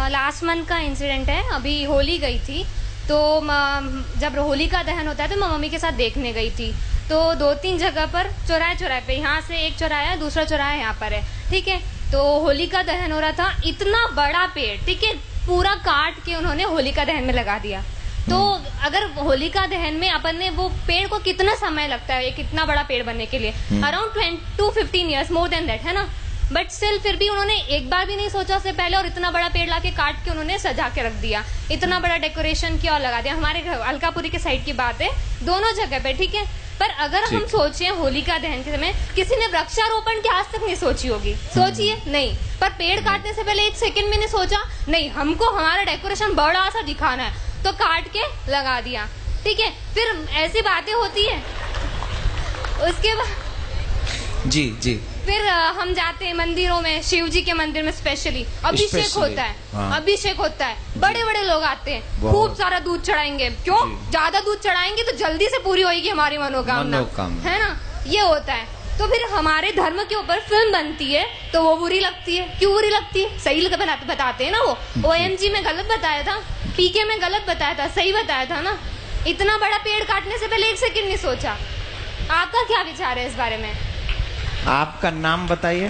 Last month का incident है। अभी होली गई थी, तो जब होली का दहन होता है तो मैं मम्मी के साथ देखने गई थी। तो 2-3 जगह पर चौराहे पे, यहाँ से एक चौराहा है, दूसरा चौराहा यहाँ पर है, ठीक है। तो होली का दहन हो रहा था, इतना बड़ा पेड़, ठीक है, पूरा काट के उन्होंने होली का दहन में लगा दिया। तो अगर होली का दहन में अपन ने वो पेड़ को कितना समय लगता है एक इतना बड़ा पेड़ बनने के लिए, around 10 to 15 years, more than that, है ना। बट स्टिल फिर भी उन्होंने एक बार भी नहीं सोचा उससे पहले, और इतना बड़ा पेड़ लाके काट के उन्होंने सजा के रख दिया, इतना बड़ा डेकोरेशन किया और लगा दिया। हमारे घर अलकापुरी के साइड की बात है, दोनों जगह पे, ठीक है। पर अगर हम सोचे होली का दहन के समय किसी ने वृक्षारोपण की आज तक नहीं सोची होगी, सोचिए नहीं। पर पेड़ काटने से पहले एक सेकंड में नहीं सोचा, नहीं हमको हमारा डेकोरेशन बड़ा सा दिखाना है, तो काट के लगा दिया, ठीक है। फिर ऐसी बातें होती है, उसके बाद जी फिर हम जाते हैं मंदिरों में, शिव जी के मंदिर में स्पेशली अभिषेक होता है। हाँ। अभिषेक होता है, बड़े बड़े लोग आते हैं, खूब सारा दूध चढ़ाएंगे। क्यों? ज्यादा दूध चढ़ाएंगे तो जल्दी से पूरी होगी हमारी मनोकामना, है ना, ये होता है। तो फिर हमारे धर्म के ऊपर फिल्म बनती है तो वो बुरी लगती है। क्यों बुरी लगती है? सही बताते हैं ना। वो OMG में गलत बताया था, PK में गलत बताया था, सही बताया था ना। इतना बड़ा पेड़ काटने से पहले एक सेकंड नहीं सोचा। आपका क्या विचार है इस बारे में? आपका नाम बताइए।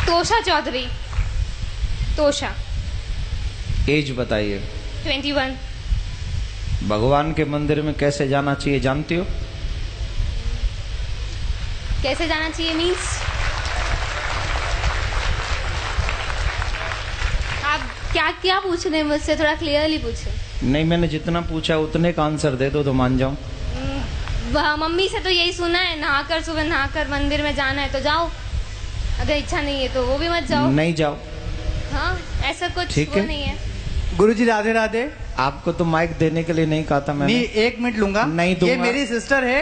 तोशा चौधरी। तोशा। एज बताइए। 21। भगवान के मंदिर में कैसे जाना चाहिए जानती हो? कैसे जाना चाहिए मीन्स? आप क्या पूछ रहे हैं मुझसे? थोड़ा क्लियरली पूछे। नहीं, मैंने जितना पूछा उतने का आंसर दे दो तो मान जाऊं। मम्मी से तो यही सुना है, नहाकर सुबह नहाकर मंदिर में जाना है तो जाओ, अगर इच्छा नहीं है तो वो भी मत जाओ। नहीं जाओ। हाँ, ऐसा कुछ वो नहीं है। गुरुजी राधे राधे। आपको तो माइक देने के लिए नहीं कहा था मैंने। नहीं, 1 मिनट लूंगा। नहीं दूंगा। ये मेरी सिस्टर है,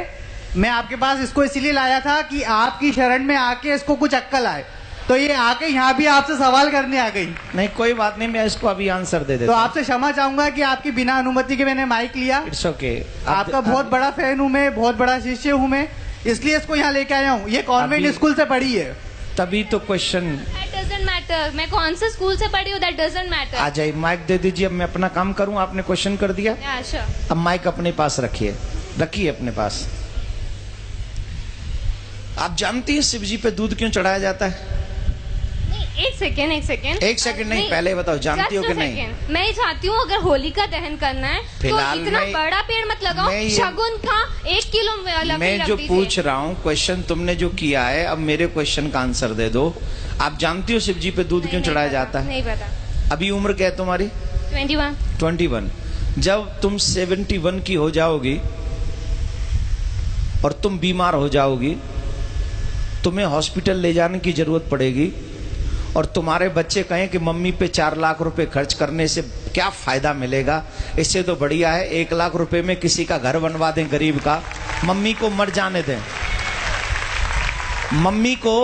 मैं आपके पास इसको इसीलिए लाया था कि आपकी शरण में आके इसको कुछ अक्कल आए, तो ये आके यहाँ भी आपसे सवाल करने आ गई। नहीं, कोई बात नहीं, मैं इसको अभी आंसर दे देता तो आपसे क्षमा चाहूंगा कि आपकी बिना अनुमति के मैंने माइक लिया। It's okay. आपका बहुत बड़ा फैन हूँ मैं, बहुत बड़ा शिष्य हूँ मैं, इसलिए इसको यहाँ लेके आया हूँ। ये कॉन्वेंट स्कूल से पढ़ी है। तभी तो क्वेश्चन। That doesn't matter, मैं कौन से स्कूल से पढ़ी हूँ, that doesn't matter। आ जाइए, माइक दे दीजिए। अब मैं अपना काम करूँ, आपने क्वेश्चन कर दिया। Yeah, sure। अब माइक अपने पास रखिए अपने पास। आप जानती हैं शिव जी पे दूध क्यों चढ़ाया जाता है? एक सेकेंड नहीं, पहले बताओ, जानती हो कि नहीं? मैं ही चाहती हूँ अगर होली का दहन करना है तो इतना बड़ा पेड़ मत लगाओ, शगुन का 1 किलो। मैं जो पूछ रहा हूँ क्वेश्चन तुमने जो किया है, अब मेरे क्वेश्चन का आंसर दे दो। आप जानती हो शिव जी पे दूध क्यों चढ़ाया जाता है? नहीं पता। अभी उम्र क्या है तुम्हारी? 21। जब तुम 71 की हो जाओगी और तुम बीमार हो जाओगी, तुम्हें हॉस्पिटल ले जाने की जरूरत पड़ेगी, और तुम्हारे बच्चे कहें कि मम्मी पे 4 लाख रुपए खर्च करने से क्या फायदा मिलेगा, इससे तो बढ़िया है 1 लाख रुपए में किसी का घर बनवा दें गरीब का, मम्मी को मर जाने दें, मम्मी को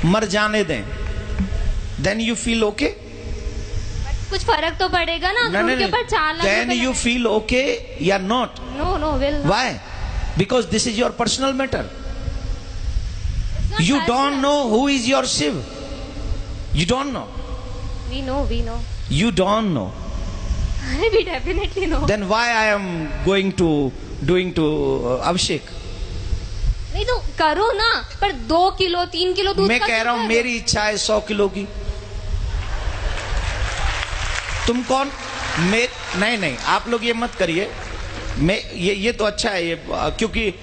मर जाने दें। Then you feel okay? कुछ फर्क तो पड़ेगा ना अगर उनके ऊपर 4 lakh. Then you feel okay या not? No will. Why? Because this is your personal matter. You don't know who is your Shiv. You don't know. We know. You don't know. We definitely know. Then why I am doing to Abhishek? नहीं तो करो ना, पर 2 kilo 3 kilo दूध। मैं कह रहा हूँ मेरी इच्छा है 100 किलो की। तुम कौन? नहीं, आप लोग ये मत करिए। मैं ये तो अच्छा है ये, क्योंकि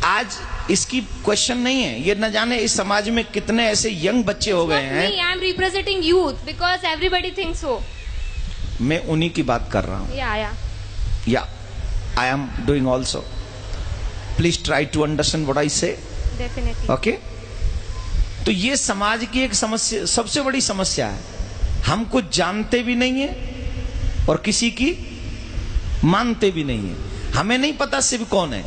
आज इसकी क्वेश्चन नहीं है, ये न जाने इस समाज में कितने ऐसे यंग बच्चे हो गए हैं। I am representing youth because everybody thinks so. मैं उन्हीं की बात कर रहा हूँ। या I am doing also. Please try to understand what I say. Definitely. Okay. तो ये समाज की एक समस्या, सबसे बड़ी समस्या है। हम कुछ जानते भी नहीं है और किसी की मानते भी नहीं है। हमें नहीं पता शिव कौन है,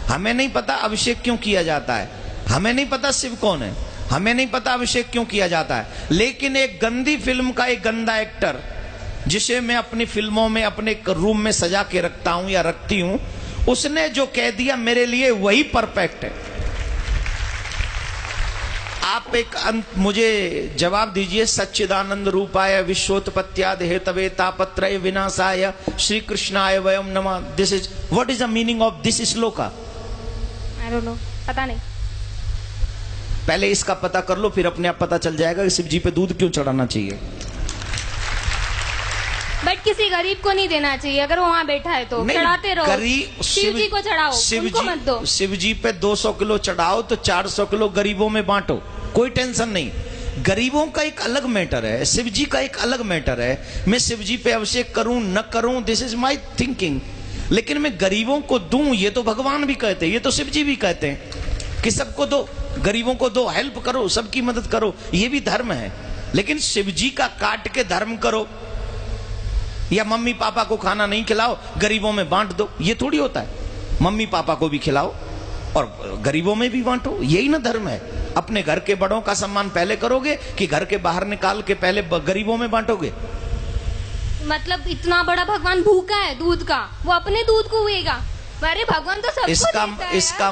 हमें नहीं पता अभिषेक क्यों किया जाता है, हमें नहीं पता शिव कौन है, हमें नहीं पता अभिषेक क्यों किया जाता है। लेकिन एक गंदी फिल्म का एक गंदा एक्टर, जिसे मैं अपनी फिल्मों में अपने रूम में सजा के रखता हूं या रखती हूं, उसने जो कह दिया मेरे लिए वही परफेक्ट है। आप एक मुझे जवाब दीजिए। सच्चिदानंद रूपाय विश्वोत्पत्त्यादि हेतवे तापत्रय विनाशाय श्री कृष्णाय वयम नमः। This is what is the meaning of this shloka? I don't know, पता नहीं। पहले इसका पता कर लो, फिर अपने आप पता चल जाएगा कि शिव जी पे दूध क्यों चढ़ाना चाहिए। बट किसी गरीब को नहीं देना चाहिए, अगर वो वहाँ बैठा है तो चढ़ाते रहो। शिव जी को चढ़ाओ, उनको मत दो। शिव जी पे 200 किलो चढ़ाओ तो 400 किलो गरीबों में बांटो, कोई टेंशन नहीं। गरीबों का एक अलग मैटर है, शिव जी का एक अलग मैटर है। मैं शिव जी पे अभिषेक करूं न करूं, दिस इज माई थिंकिंग। लेकिन मैं गरीबों को दूं, ये तो भगवान भी कहते हैं, ये तो शिव जी भी कहते हैं कि सबको दो, गरीबों को दो, हेल्प करो, सबकी मदद करो, ये भी धर्म है। लेकिन शिव जी का काट के धर्म करो या मम्मी पापा को खाना नहीं खिलाओ, गरीबों में बांट दो, ये थोड़ी होता है। मम्मी पापा को भी खिलाओ और गरीबों में भी बांटो, यही ना धर्म है। अपने घर के बड़ों का सम्मान पहले करोगे कि घर के बाहर निकाल के पहले गरीबों में बांटोगे? मतलब इतना बड़ा भगवान भूखा है दूध का, वो अपने दूध को हुएगा? अरे भगवान तो सबको देता है। इसका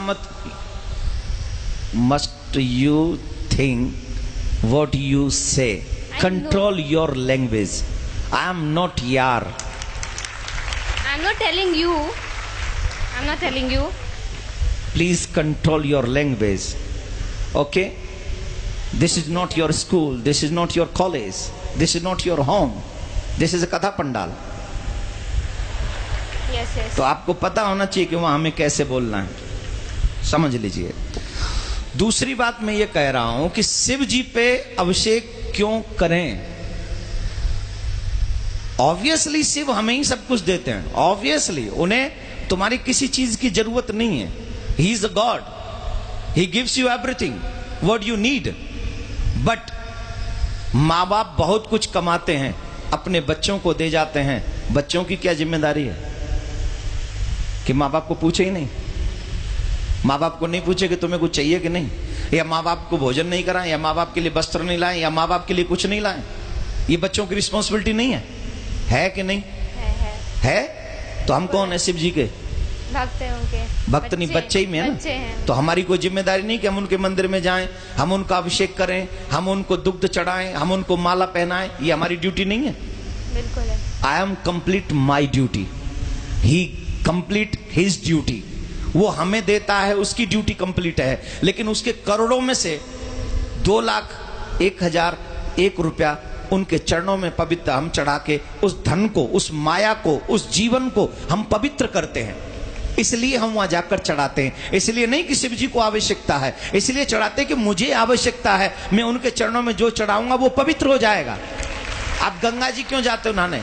must you think what you say, control your language. I am not yaar. I'm not telling you. I'm not telling you. Please control your language. Okay? This is not your school. This is not your college. This is not your home. This is a Katha Pandal. Yes, yes. तो आपको पता होना चाहिए कि वहां हमें कैसे बोलना है, समझ लीजिए। दूसरी बात मैं ये कह रहा हूं कि शिव जी पे अभिषेक क्यों करें? ऑब्वियसली शिव हमें ही सब कुछ देते हैं, ऑब्वियसली उन्हें तुम्हारी किसी चीज की जरूरत नहीं है। He is a God, he gives you everything what you need. But माँ बाप बहुत कुछ कमाते हैं, अपने बच्चों को दे जाते हैं। बच्चों की क्या जिम्मेदारी है कि माँ बाप को पूछे ही नहीं? माँ बाप को नहीं पूछे कि तुम्हें कुछ चाहिए कि नहीं, या माँ बाप को भोजन नहीं कराएं, या माँ बाप के लिए वस्त्र नहीं लाएं, या माँ बाप के लिए कुछ नहीं लाएं? ये बच्चों की रिस्पॉन्सिबिलिटी नहीं है कि नहीं? है। तो हम कौन है? शिव जी के भक्त हैं, उनके भक्त नहीं, बच्चे ही में है ना। तो हमारी कोई जिम्मेदारी नहीं कि हम उनके मंदिर में जाएं, हम उनका अभिषेक करें, हम उनको दुग्ध चढ़ाएं, हम उनको माला पहनाएं? ये हमारी ड्यूटी नहीं है? बिल्कुल है। I am complete my duty, he complete his duty. वो हमें देता है, उसकी ड्यूटी कंप्लीट है। लेकिन उसके करोड़ों में से 2,01,001 रुपया उनके चरणों में पवित्र हम चढ़ा के उस धन को, उस माया को, उस जीवन को हम पवित्र करते हैं। इसलिए हम वहां जाकर चढ़ाते हैं। इसलिए नहीं कि शिव जी को आवश्यकता है, इसलिए चढ़ाते कि मुझे आवश्यकता है, मैं उनके चरणों में जो चढ़ाऊंगा वो पवित्र हो जाएगा। आप गंगा जी क्यों जाते हो नहाने?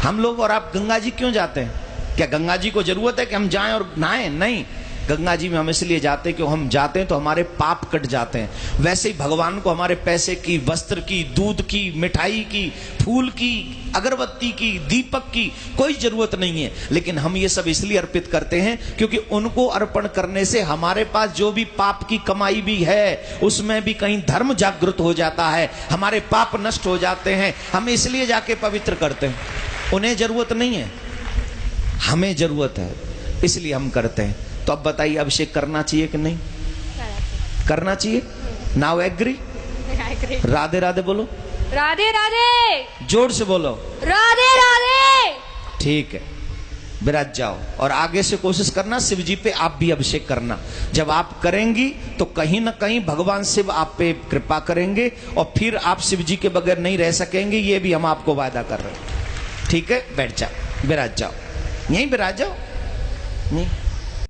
हम लोग और आप गंगा जी क्यों जाते हैं? क्या गंगा जी को जरूरत है कि हम जाएं और नहाएं? नहीं, गंगा जी में हम इसलिए जाते हैं कि हम जाते हैं तो हमारे पाप कट जाते हैं। वैसे ही भगवान को हमारे पैसे की, वस्त्र की, दूध की, मिठाई की, फूल की, अगरबत्ती की, दीपक की कोई जरूरत नहीं है। लेकिन हम ये सब इसलिए अर्पित करते हैं क्योंकि उनको अर्पण करने से हमारे पास जो भी पाप की कमाई भी है उसमें भी कहीं धर्म जागृत हो जाता है, हमारे पाप नष्ट हो जाते हैं। हम इसलिए जाके पवित्र करते हैं। उन्हें जरूरत नहीं है, हमें जरूरत है, इसलिए हम करते हैं। तो अब बताइए, अभिषेक करना चाहिए कि नहीं करना चाहिए? Now agree? राधे राधे बोलो। राधे राधे। जोर से बोलो। राधे राधे। ठीक है, विराज जाओ और आगे से कोशिश करना शिव जी पे आप भी अभिषेक करना। जब आप करेंगी तो कहीं ना कहीं भगवान शिव आप पे कृपा करेंगे और फिर आप शिव जी के बगैर नहीं रह सकेंगे। ये भी हम आपको वादा कर रहे हैं। ठीक है, बैठ जाओ, विराज जाओ, यहीं विराज जाओ। नहीं